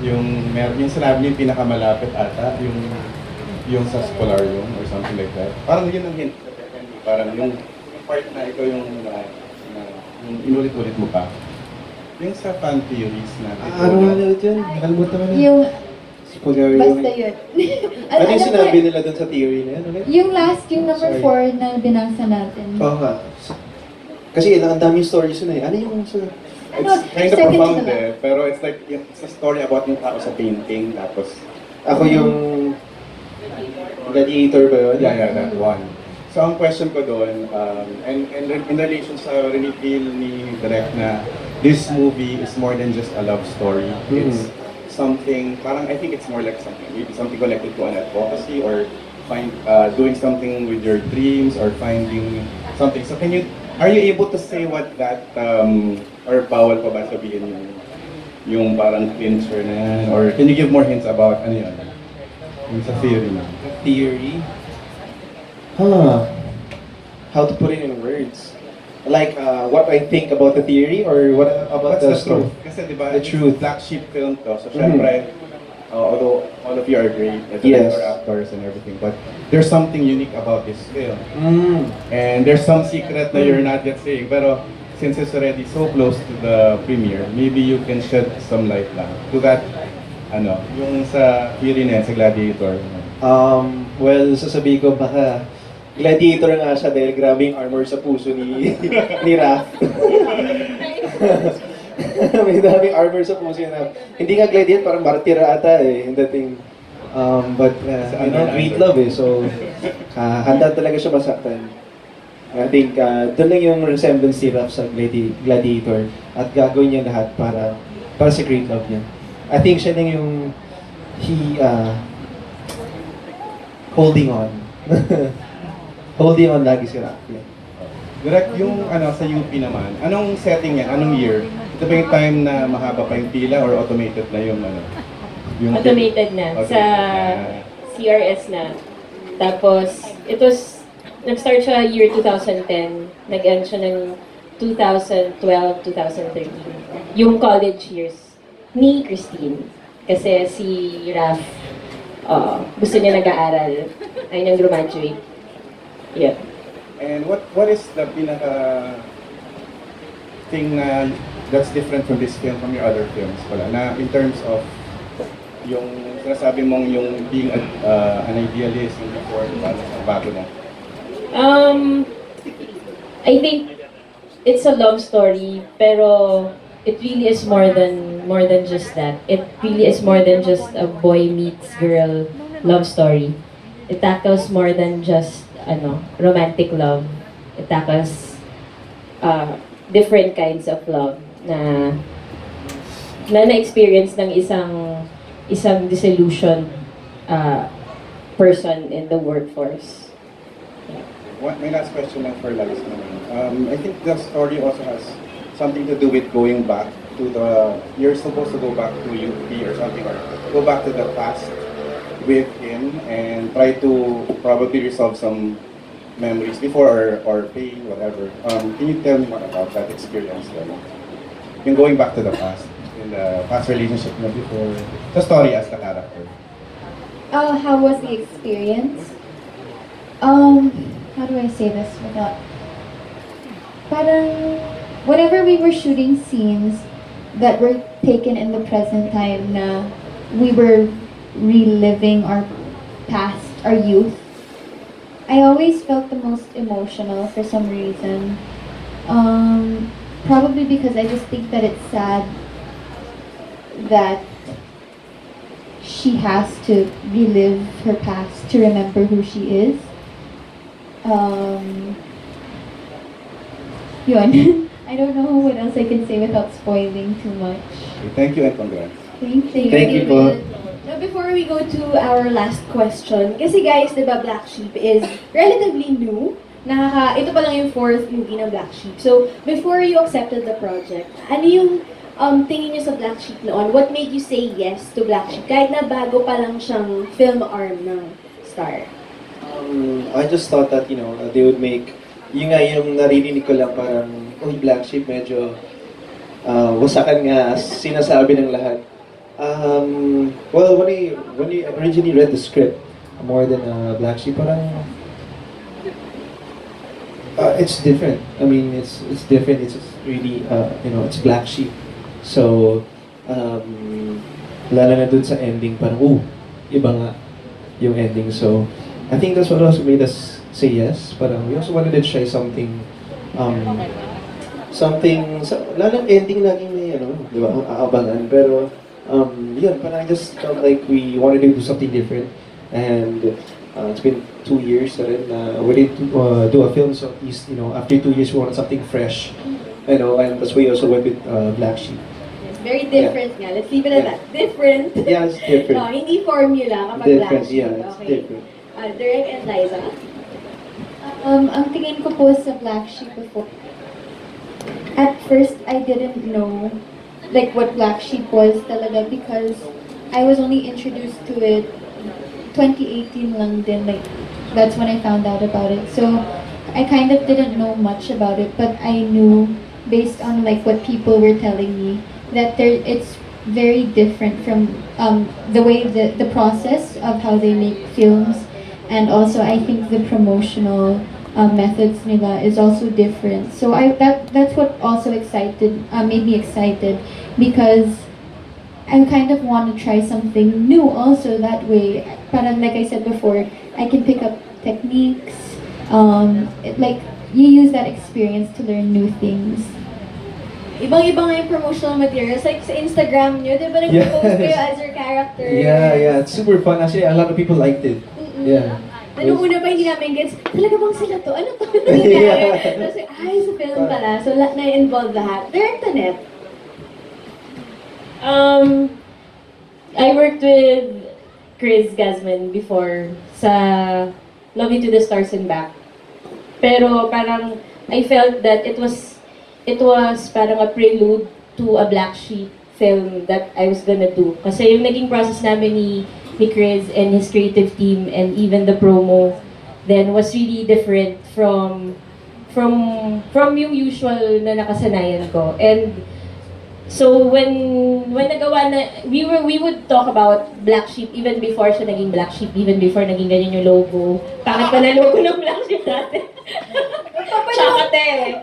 Yung sinabi niyo yung pinakamalapit ata, yung sa Spolarium or something like that. Parang yun ang hint. Parang yung part na ikaw yung inulit-ulit mo pa. Yung sa fan theories na Ano nga ulit yun? Nakalimutan ko na. Yung, Spolarium. basta yun. Ano yung sinabi nila dun sa theory na yan? Ulit? Yung last, yung number Sorry. 4 na binasa natin. Oo nga. Kasi ang daming stories yun eh. Ano yung sa... Ano, It's kind of second profound to the eh, pero it's like, it's a story about yung tao sa painting, tapos, Ako yung... Gladiator ba yun? yeah, that one. So ang question ko doon, and in relation sa reveal ni Direk na this movie is more than just a love story. It's something, parang I think it's more like something, maybe something connected to an advocacy or doing something with your dreams or finding something. So are you able to say what that, or bawal pa ba sabihin yung parang clincher na yan? Or can you give more hints about ano yun? Yung sa theory na. Theory? Huh. How to put it in words? Like, what I think about the theory or what about What's the story? truth? Kasi diba, The truth. Black Sheep film to. So syempre, although all of you are great, Yes. actors and everything, but there's something unique about this film. Mm. And there's some secret that you're not yet saying. Pero since it's already so close to the premiere, maybe you can shed some light lang to that, yung sa theory na yan, sa Gladiator. Well, sasabihin ko baka gladiator nga siya dahil grabe yung armor sa puso ni ni Raph. May daming armor sa puso ni Raph. Hindi nga gladiator, parang martir ata eh. Yung dating, but, great love eh. So, handa talaga siya masaktan. I think, doon lang yung resemblance ni Raph sa gladiator. At gagawin niya lahat para sa great love niya. I think siya lang yung holding on. Holding on lagi si Raph. Yeah. Direct yung sa UP naman, anong setting yan? Anong year? Ito ba yung time na mahaba pa yung pila or automated na yung Yung automated na. Automated Sa na. CRS na. Tapos, nag-start siya year 2010. Nag-end siya ng 2012, 2013. Yung college years ni Christine. Kasi si Raph, gusto niya nag-aaral. Ayun ang graduate. Yeah. And what is the pinaka thing na that's different from this film, from your other films pala, na in terms of yung sinasabi mong yung being an idealist yung before, bago na? I think it's a love story, pero it really is more than just that. It really is more than just a boy meets girl love story. It tackles more than just romantic love. It tackles different kinds of love na na-experience ng isang disillusioned person in the workforce. My last question lang for Liza naman. I think the story also has something to do with going back to you're supposed to go back to UP or something, or go back to the past with him and try to probably resolve some memories before or pain, whatever. Can you tell me more about that experience? Yung going back to the past, in the past relationship na before, the story as the character. How was the experience? How do I say this without... Parang, whenever we were shooting scenes that were taken in the present time na we were reliving our past, our youth, I always felt the most emotional for some reason. Probably because I just think that it's sad that she has to relive her past to remember who she is. Yun. I don't know what else I can say without spoiling too much. Okay, thank you and congrats. Thank you. Thank you po. Now, before we go to our last question, kasi guys, di ba Black Sheep is relatively new. Ito pa lang yung 4th movie ng Black Sheep. So, before you accepted the project, ano yung tingin niyo sa Black Sheep noon? What made you say yes to Black Sheep? Kahit na bago pa lang siyang film arm ng Star. I just thought that, they would make, yung naririnig ko lang parang, Black Sheep medyo wasakan nga, sinasabi ng lahat. Well, when I originally read the script, more than Black Sheep, parang it's different. I mean, it's different. It's really it's Black Sheep. So lalo na dun sa ending, parang iba nga yung ending. So I think that's what also made us say yes. Parang we also wanted to try something lalo ending laging may di ba, aabangan. Pero yun, parang I just felt like we wanted to do something different. And it's been 2 years na rin we did do a film, so at least, after 2 years we wanted something fresh. And that's why we also went with Black Sheep. It's very different nga. Let's leave it at that. Different. Yeah, it's different. Hindi formula kapag Different, Black Sheep. yeah, it's Okay. different. Derek and Liza? Ang tingin ko po sa Black Sheep before, at first I didn't know like what Black Sheep was talaga because I was only introduced to it 2018 lang din, like that's when I found out about it. So I kind of didn't know much about it, but I knew based on like what people were telling me that it's very different from the way the process of how they make films, and also I think the promotional methods nila is also different. So that's what also made me excited, because I kind of want to try something new also that way. Parang like I said before, I can pick up techniques. Like you use that experience to learn new things. Ibang-iba nga yung promotional materials. Like sa Instagram nyo, di ba nag-post kayo as your character? Yeah, it's super fun. Actually, a lot of people liked it. Yeah. Ano una pa hindi namin gets, talaga bang sila to? Ano to? Tapos, sa film pala. So, na-involve lahat. Direct na net. I worked with Chris Gasman before sa Love You to the Stars and Back. Pero parang I felt that it was parang a prelude to a Black Sheep film that I was gonna do. Kasi yung naging process namin ni Chris and his creative team and even the promo then was really different from yung usual na nakasanayan ko. And so when nagawa na, we would talk about Black Sheep even before siya naging Black Sheep, even before naging ganyan yung logo. Bakit pala logo ng Black Sheep dati? Tsakate.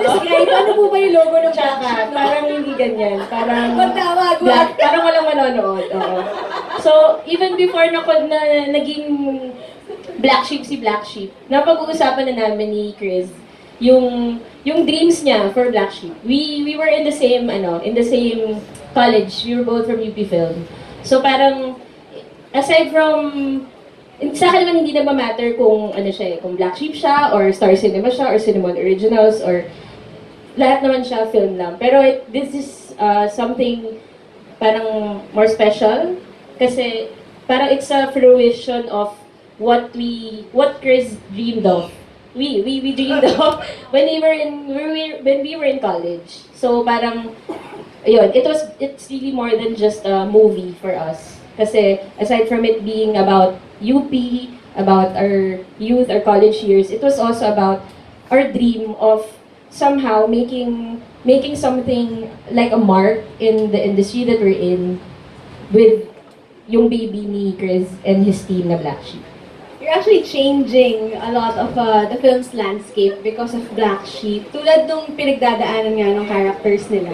Describe, ano po ba yung logo ng Black Tsaka, Sheep? parang hindi ganyan. Parang Magtawag, parang walang manonood. Oo. So, even before na naging Black Sheep si Black Sheep, napag-uusapan na namin ni Chris yung dreams niya for Black Sheep. We were in the same college. We were both from UP Film. So parang aside from sa akin naman hindi na ma-matter kung kung Black Sheep siya or Star Cinema siya or Cinnamon Originals or lahat naman siya film lang. Pero this is something parang more special kasi parang it's a fruition of what Chris dreamed of. We dreamed of when we were in college. So parang it's really more than just a movie for us. Kasi aside from it being about UP, about our youth, our college years, it was also about our dream of somehow making something like a mark in the industry that we're in with yung baby ni Chris and his team na Black Sheep. You're actually changing a lot of the film's landscape because of Black Sheep. Tulad nung pinagdadaanan nga ng characters nila.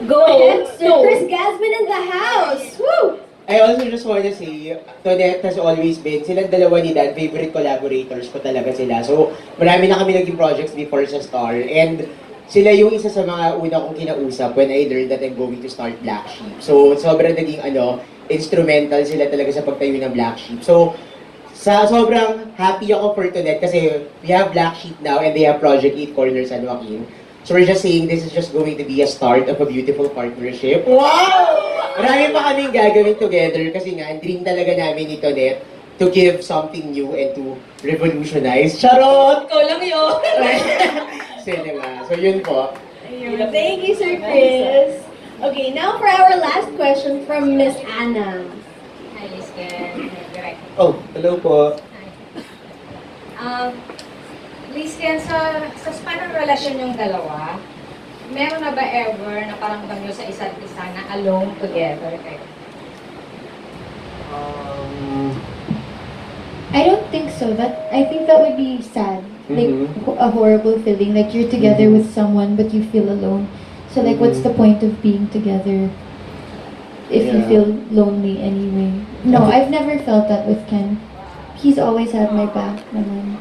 Go ahead, Sir Chris Gasman in the house! Woo! I also just want to say, Tonet has always been, silang dalawa ni Dad, favorite collaborators ko talaga sila. So, marami na kami naging projects before sa Star. And sila yung isa sa mga una kong kinausap when I learned that I'm going to start Black Sheep. So, sobrang naging instrumental sila talaga sa pagtayo ng Black Sheep. So, sobrang happy ako for Tonet kasi we have Black Sheep now and they have Project 8 Corner San Joaquin. So we're just saying this is just going to be a start of a beautiful partnership. Wow! Marami pa kaming gagawin together kasi nga, ang dream talaga namin ni Tonet to give something new and to revolutionize. Charot! Ikaw lang yun! Cinema. So yun po. Ayun. Thank you, Sir Chris. Okay, now for our last question from Miss Anna. Hi, Lisken. Oh, hello po. Lisken, sa parang relasyon yung dalawa, meron na ba ever na parang kayo sa isa't isa na alone together? I don't think so. I think that would be sad. Like a horrible feeling. Like you're together with someone but you feel alone. So like what's the point of being together if you feel lonely anyway? No, I've never felt that with Ken. He's always had my back naman.